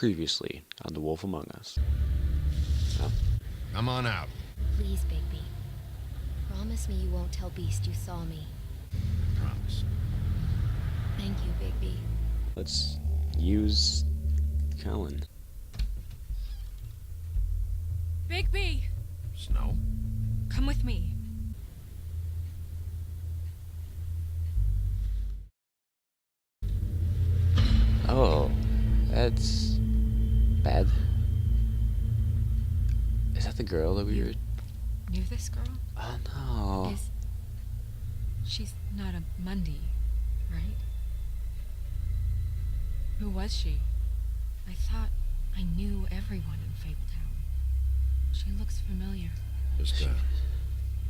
Previously on The Wolf Among Us. Oh. Come on out. Please, Bigby. Promise me you won't tell Beast you saw me. I promise. Thank you, Bigby. Let's use Colin. Bigby! Snow? Come with me. Oh, that's bad. Is that the girl that we were... Knew this girl? Oh no. She's not a Mundy, right? Who was she? I thought I knew everyone in Fabletown. She looks familiar. Just a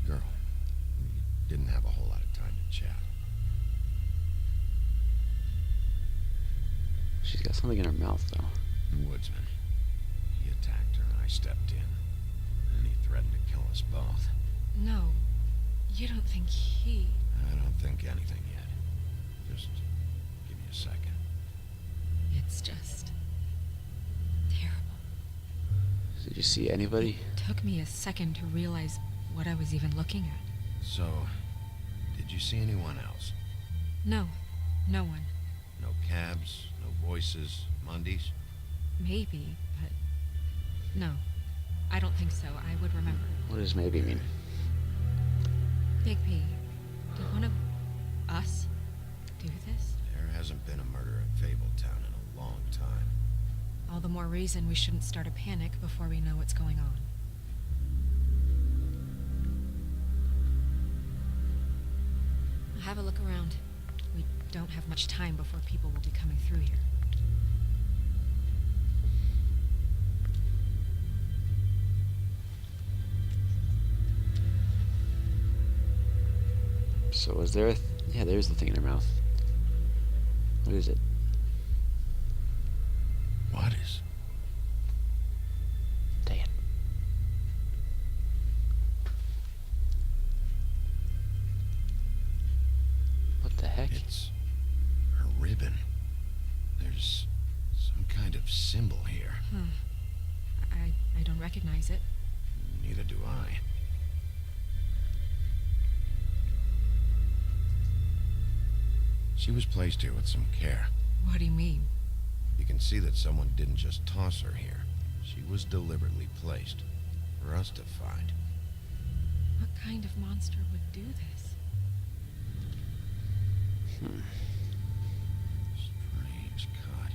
girl. We didn't have a whole lot of time to chat. She's got something in her mouth, though. The woodsman. He attacked her and I stepped in. And he threatened to kill us both. No, you don't think he... I don't think anything yet. Just give me a second. It's just... terrible. Did you see anybody? It took me a second to realize what I was even looking at. So, did you see anyone else? No, no one. No cabs, no voices, Mundies? Maybe, but... no, I don't think so. I would remember. What does maybe mean? Bigby, did one of us do this? There hasn't been a murder in Fabletown in a long time. All the more reason we shouldn't start a panic before we know what's going on. I'll have a look around. We don't have much time before people will be coming through here. So was there a... yeah, there's the thing in her mouth. What is it? What is? Dang it. What the heck? It's her ribbon. There's some kind of symbol here. I don't recognize it. Neither do I. She was placed here with some care. What do you mean? You can see that someone didn't just toss her here. She was deliberately placed for us to find. What kind of monster would do this? Strange cut.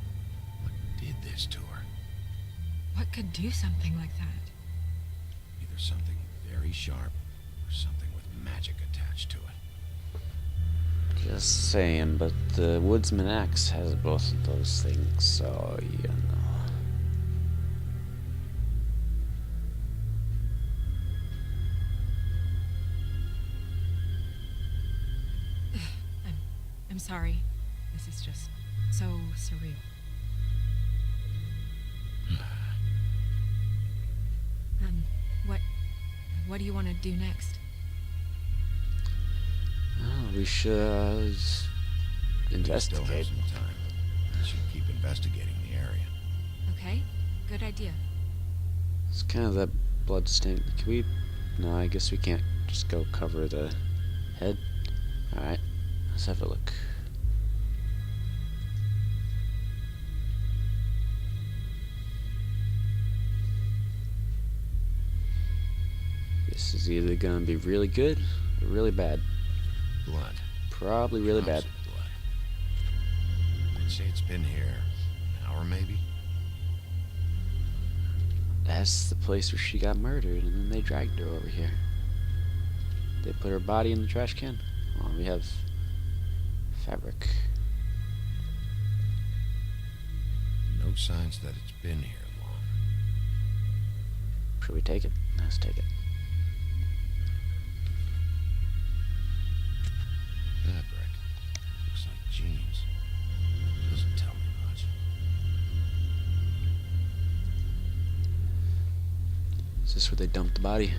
What did this to her? What could do something like that? Either something very sharp or something with magic attached to it. Just saying, but the woodsman axe has both of those things, so you know. I'm sorry. This is just so surreal. What do you want to do next? Oh, we should We still have investigate. some time. We should keep investigating the area. Okay, good idea. It's kind of that blood stain. Can we... no, I guess we can't just go cover the head. Alright, let's have a look. This is either gonna be really good or really bad. Blood. Probably really Drops bad. of blood. I'd say it's been here an hour, maybe. That's the place where she got murdered, and then they dragged her over here. They put her body in the trash can. Oh, we have fabric. No signs that it's been here long. Should we take it? Let's take it. Fabric. Looks like jeans. Doesn't tell me much. Is this where they dumped the body?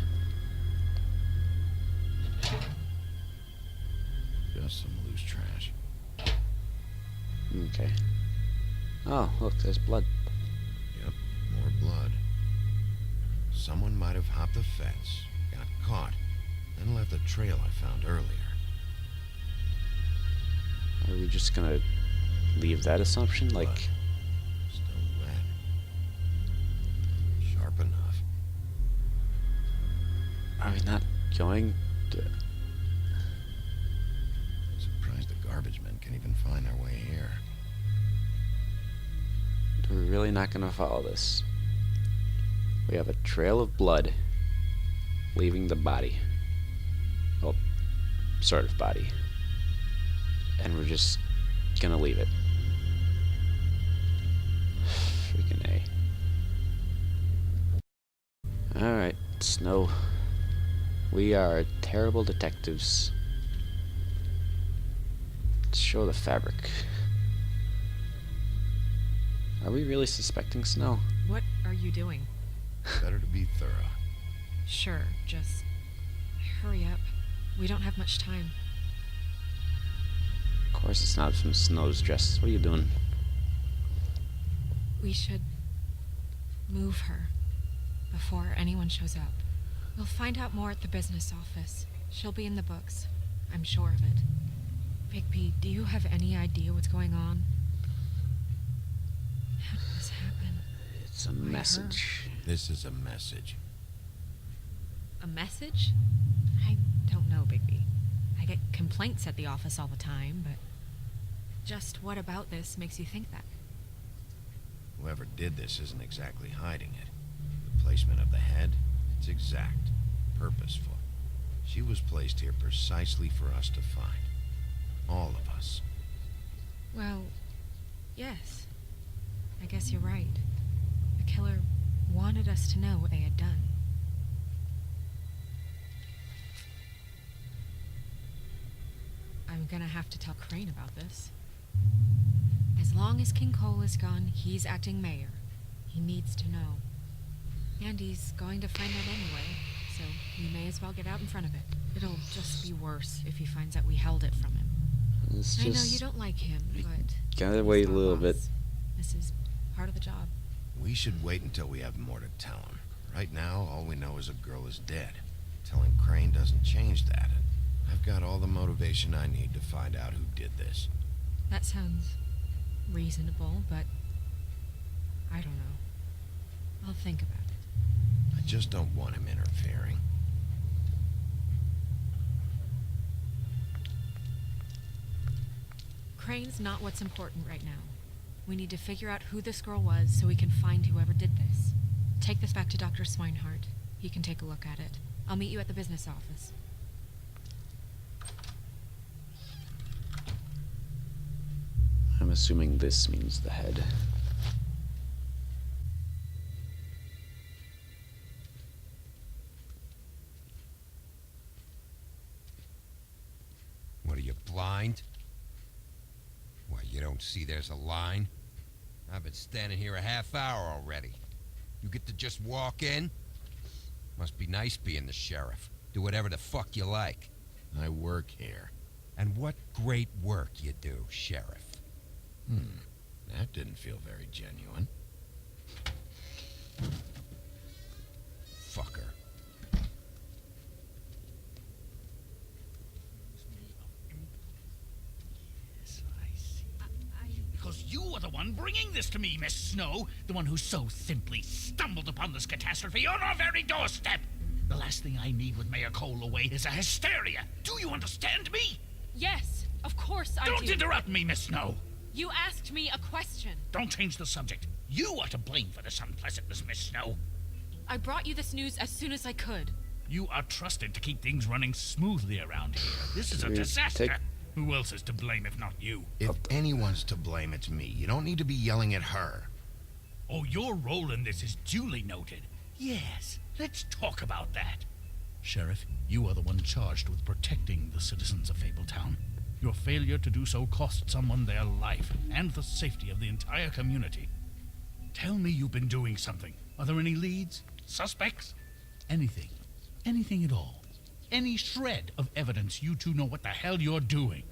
Just some loose trash. Okay. Oh, look, there's blood. Someone might have hopped the fence, got caught, then left the trail I found earlier. Are we just gonna leave that assumption? Like, Blood. Still wet. Sharp enough. are we not going to... Surprised the garbage men can even find their way here. We're really not gonna follow this. We have a trail of blood leaving the body. Well, sort of body. And we're just gonna leave it. Freaking A. Alright, Snow. We are terrible detectives. Let's show the fabric. Are we really suspecting Snow? What are you doing? Better to be thorough. Sure, just hurry up. We don't have much time. Of course it's not from Snow's dress. What are you doing? We should move her before anyone shows up. We'll find out more at the business office. She'll be in the books. I'm sure of it. Bigby, do you have any idea what's going on? How did this happen? It's a message. This is a message. A message? I don't know, Bigby. I get complaints at the office all the time, but just what about this makes you think that? Whoever did this isn't exactly hiding it. The placement of the head, it's exact, purposeful. She was placed here precisely for us to find. All of us. Well, yes. I guess you're right. The killer wanted us to know what they had done. I'm gonna have to tell Crane about this. As long as King Cole is gone, he's acting mayor. He needs to know. And he's going to find out anyway, so we may as well get out in front of it. It'll just be worse if he finds out we held it from him. It's I know just you don't like him, but gotta he's wait a our little bit. boss. This is part of the job. We should wait until we have more to tell him. Right now, all we know is a girl is dead. Telling Crane doesn't change that. I've got all the motivation I need to find out who did this. That sounds reasonable, but I don't know. I'll think about it. I just don't want him interfering. Crane's not what's important right now. We need to figure out who this girl was so we can find whoever did this. Take this back to Dr. Swinehart. He can take a look at it. I'll meet you at the business office. I'm assuming this means the head. What are you, blind? Why, you don't see there's a line? I've been standing here a half hour already. You get to just walk in? Must be nice being the sheriff. Do whatever the fuck you like. I work here. And what great work you do, Sheriff. That didn't feel very genuine. Fucker. Because you are the one bringing this to me, Miss Snow. The one who so simply stumbled upon this catastrophe on our very doorstep. The last thing I need with Mayor Cole away is a hysteria. Do you understand me? Yes, of course I do. Don't interrupt me, Miss Snow. You asked me a question. Don't change the subject. You are to blame for this unpleasantness, Miss Snow. I brought you this news as soon as I could. You are trusted to keep things running smoothly around here. This is a Please disaster. take- Who else is to blame if not you? If anyone's to blame, it's me. You don't need to be yelling at her. Oh, your role in this is duly noted. Yes, let's talk about that. Sheriff, you are the one charged with protecting the citizens of Fabletown. Your failure to do so cost someone their life and the safety of the entire community. Tell me you've been doing something. Are there any leads? Suspects? Anything. Anything at all. Any shred of evidence you two know what the hell you're doing.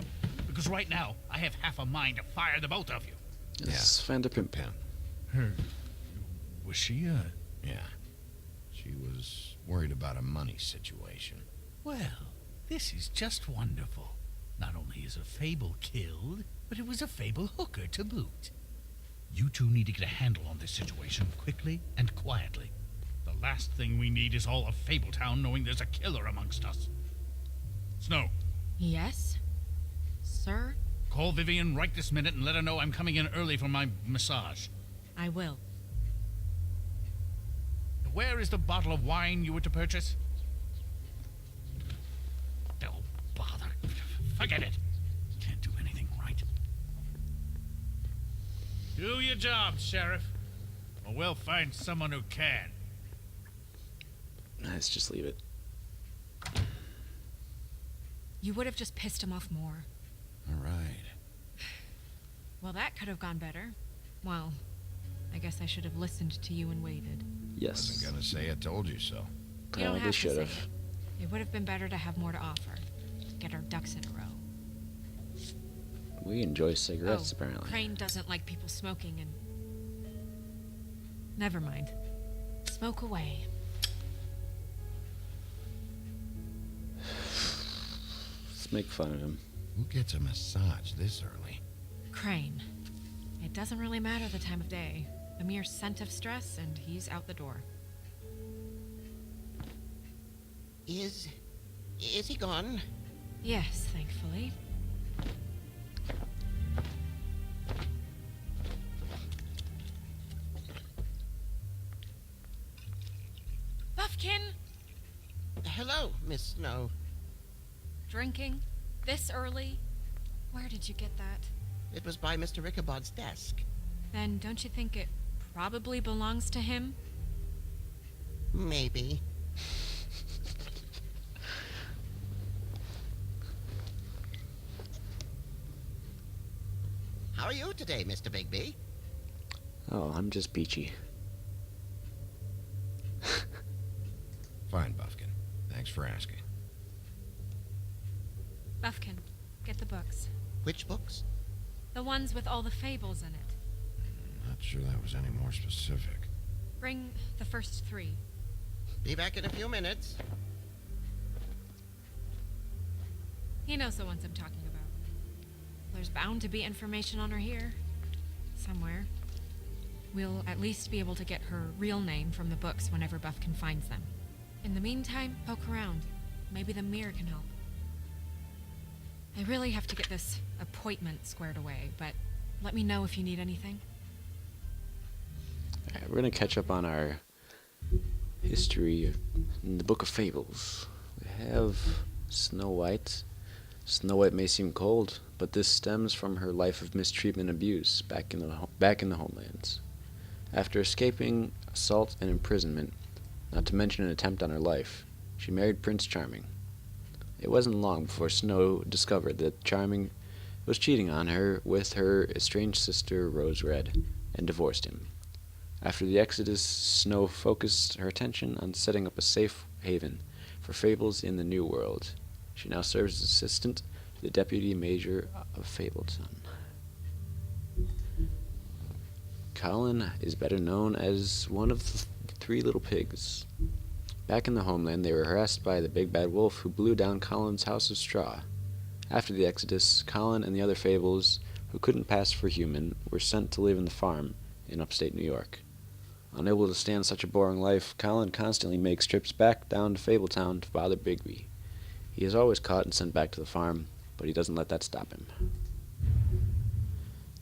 Because right now, I have half a mind to fire the both of you. It's Vanderpump. Yeah. Her... Was she, Yeah. She was worried about a money situation. Well, this is just wonderful. Not only is a fable killed, but it was a fable hooker to boot. You two need to get a handle on this situation quickly and quietly. The last thing we need is all of Fabletown knowing there's a killer amongst us. Snow, Yes? Sir? call Vivian right this minute and let her know I'm coming in early for my massage. I will. Where is the bottle of wine you were to purchase? Oh, bother. Forget it. Can't do anything right. Do your job, Sheriff. Or we'll find someone who can. Let's just leave it. You would have just pissed him off more. All right. Well, that could have gone better. Well, I guess I should have listened to you and waited. Yes. Wasn't gonna say I told you so. You don't Probably have to should say have. it. It would have been better to have more to offer. Get our ducks in a row. We enjoy cigarettes, apparently. Crane doesn't like people smoking and... Never mind. Smoke away. Let's make fun of him. Who gets a massage this early? Crane. It doesn't really matter the time of day. A mere scent of stress and he's out the door. Is he gone? Yes, thankfully. Buffkin! Hello, Miss Snow. Drinking? This early? Where did you get that? It was by Mr. Ichabod's desk. Then don't you think it probably belongs to him? Maybe. How are you today, Mr. Bigby? Oh, I'm just peachy. Fine, Buffkin. Thanks for asking. Buffkin, get the books. Which books? The ones with all the fables in it. Not sure that was any more specific. Bring the first 3. Be back in a few minutes. He knows the ones I'm talking about. There's bound to be information on her here. Somewhere. We'll at least be able to get her real name from the books whenever Buffkin finds them. In the meantime, poke around. Maybe the mirror can help. I really have to get this appointment squared away, but let me know if you need anything. Alright, we're gonna catch up on our history in the Book of Fables. We have Snow White. Snow White may seem cold, but this stems from her life of mistreatment and abuse back in the homelands. After escaping assault and imprisonment, not to mention an attempt on her life, she married Prince Charming. It wasn't long before Snow discovered that Charming was cheating on her with her estranged sister Rose Red, and divorced him. After the Exodus, Snow focused her attention on setting up a safe haven for fables in the New World. She now serves as assistant to the Deputy Major of Fabletown. Colin is better known as one of the 3 little pigs. Back in the homeland, they were harassed by the big bad wolf who blew down Colin's house of straw. After the Exodus, Colin and the other fables who couldn't pass for human were sent to live in the farm in upstate New York. Unable to stand such a boring life, Colin constantly makes trips back down to Fabletown to bother Bigby. He is always caught and sent back to the farm, but he doesn't let that stop him.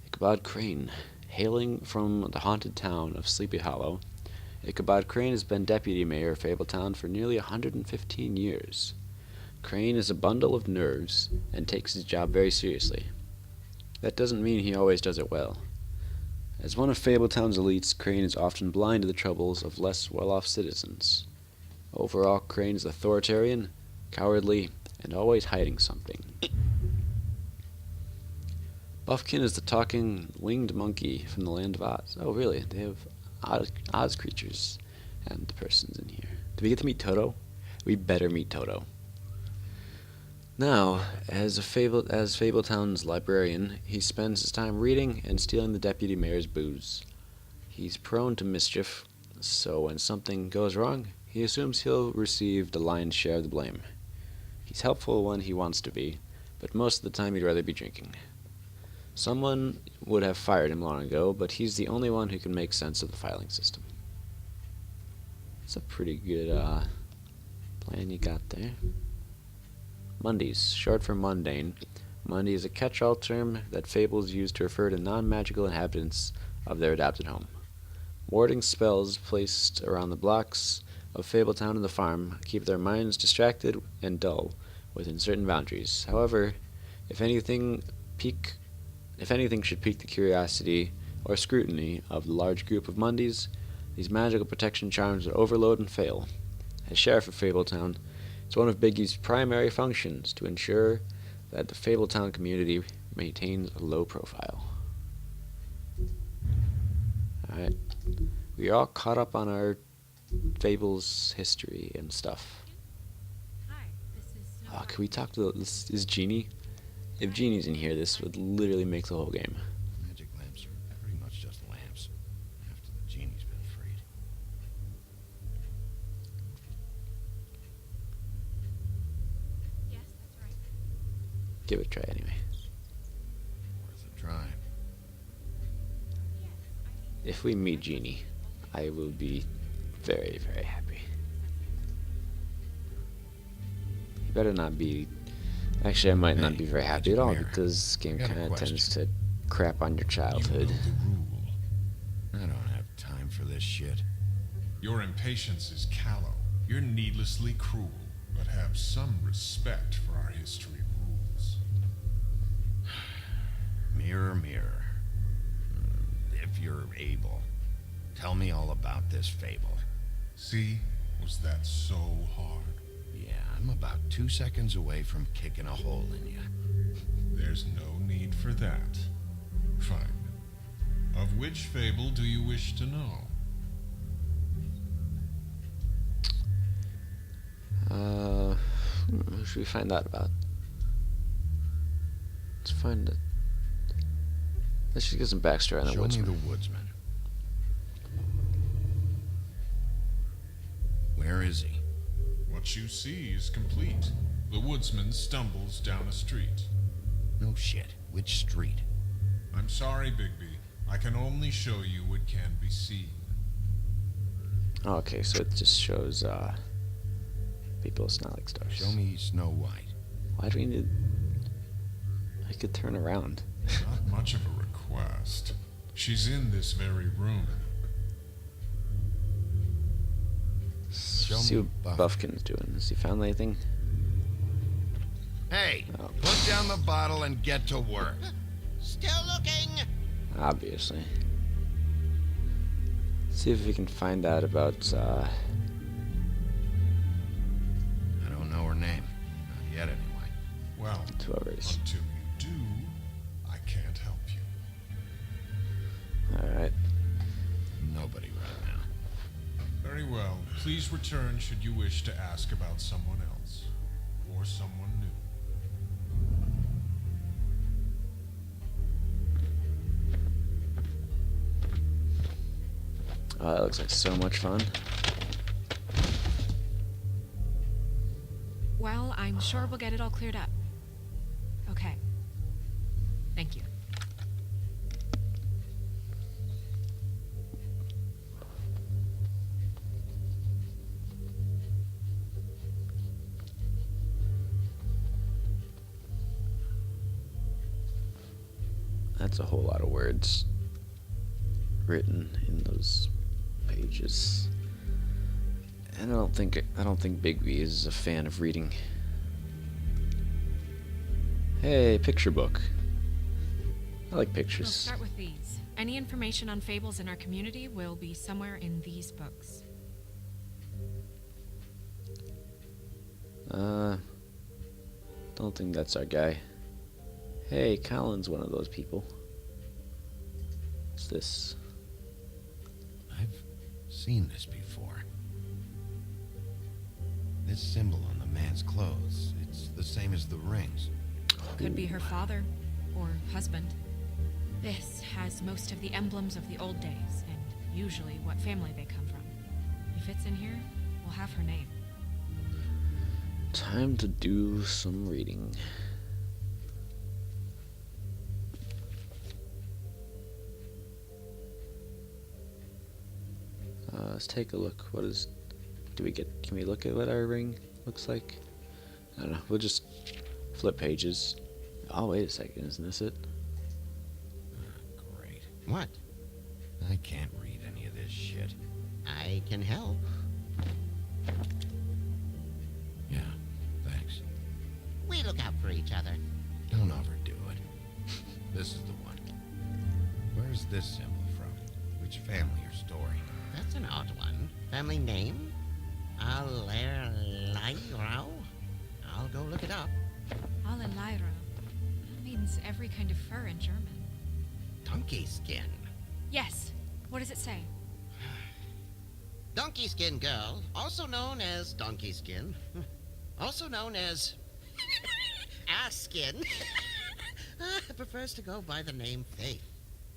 Ichabod Crane. Hailing from the haunted town of Sleepy Hollow, Ichabod Crane has been deputy mayor of Fabletown for nearly 115 years. Crane is a bundle of nerves and takes his job very seriously. That doesn't mean he always does it well. As one of Fabletown's elites, Crane is often blind to the troubles of less well-off citizens. Overall, Crane is authoritarian, cowardly, and always hiding something. Buffkin is the talking winged monkey from the land of Oz. Oh, really? They have Oz creatures and persons in here. Do we get to meet Toto? We better meet Toto. Now, as Fabletown's librarian, he spends his time reading and stealing the deputy mayor's booze. He's prone to mischief, so when something goes wrong, He assumes he'll receive the lion's share of the blame. He's helpful when he wants to be, but most of the time he'd rather be drinking. Someone would have fired him long ago, but he's the only one who can make sense of the filing system. It's a pretty good plan you got there. Mundies, short for mundane. Mundy is a catch-all term that fables use to refer to non-magical inhabitants of their adopted home. Warding spells placed around the blocks of Fabletown and the farm keep their minds distracted and dull within certain boundaries. However, if anything should pique the curiosity or scrutiny of the large group of Mundies, these magical protection charms would overload and fail. As sheriff of Fabletown, it's one of Biggie's primary functions to ensure that the Fabletown community maintains a low profile. Alright, we are all caught up on our Fable's history and stuff. Hi, this is Snow. Can we talk to this Genie? If Genie's in here, this would literally make the whole game. Magic lamps are pretty much just lamps. After the genie's been freed. Yes, that's right. Give it a try anyway. Worth a try. If we meet Genie, I will be very, very happy. You better not be... Actually, I might not be very happy at all, because this game I got a kind of question. tends to crap on your childhood. You know the rule. I don't have time for this shit. Your impatience is callow. You're needlessly cruel, but have some respect for our history rules. Mirror, mirror. If you're able, tell me all about this fable. See? Was that so hard? Yeah, I'm about 2 seconds away from kicking a hole in you. There's no need for that. Fine. Of which fable do you wish to know? Who should we find out about? Let's find it. Let's just get some backstory on that Show me woodsman. the woodsman. Where is he? What you see is complete. The woodsman stumbles down a street. No shit. Which street? I'm sorry, Bigby. I can only show you what can be seen. Oh, okay, so it just shows people it's not like stars. Show me Snow White. Why do we need... I could turn around. Not much of a request. She's in this very room. Show See me what Buffkin. Buffkin's doing. Has he found anything? Hey, Oh. put down the bottle and get to work. Still looking. Obviously. See if we can find out about, I don't know her name. Not yet, anyway. Well, whoever it is. until you do, I can't help you. Alright. Nobody right now. Very well. Please return should you wish to ask about someone else. Or someone new. Oh, that looks like so much fun. Well, I'm sure we'll get it all cleared up. Okay. Thank you. That's a whole lot of words written in those pages. And I don't think Bigby is a fan of reading. Hey, picture book. I like We'll pictures. start with these. Any information on fables in our community will be somewhere in these books. Don't think that's our guy. Hey, Colin's one of those people. What's this? I've seen this before. This symbol on the man's clothes, it's the same as the rings. Could be her father or husband. This has most of the emblems of the old days and usually what family they come from. He fits in here? We'll have her name. Time to do some reading. Let's take a look. What is... Can we look at what our ring looks like? I don't know. We'll just flip pages. Oh, wait a second. Isn't this it? Great. What? I can't read any of this shit. I can help. Yeah, thanks. We look out for each other. Don't overdo it. This is the one. Where's this symbol from? Which family or story? That's an odd one. Family name? Alerliro? I'll go look it up. Alelairo. That means every kind of fur in German. Donkey skin. Yes. What does it say? Donkey skin girl, also known as donkey skin, also known as ass skin, prefers to go by the name Faith.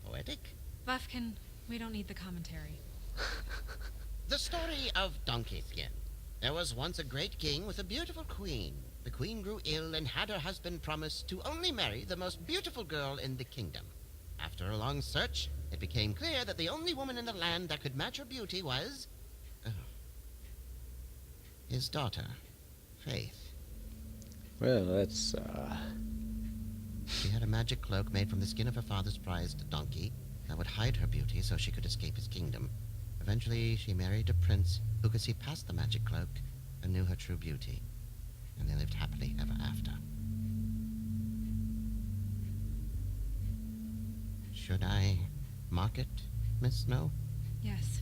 Poetic? Buffkin, we don't need the commentary. The story of Donkey Skin. There was once a great king with a beautiful queen. The queen grew ill and had her husband promise to only marry the most beautiful girl in the kingdom. After a long search, it became clear that the only woman in the land that could match her beauty was... his daughter, Faith. Well, that's, She had a magic cloak made from the skin of her father's prized donkey that would hide her beauty so she could escape his kingdom. Eventually, she married a prince who could see past the magic cloak and knew her true beauty. And they lived happily ever after. Should I mark it, Miss Snow? Yes.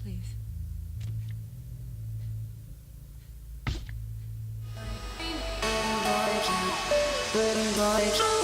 Please. Pretty boy,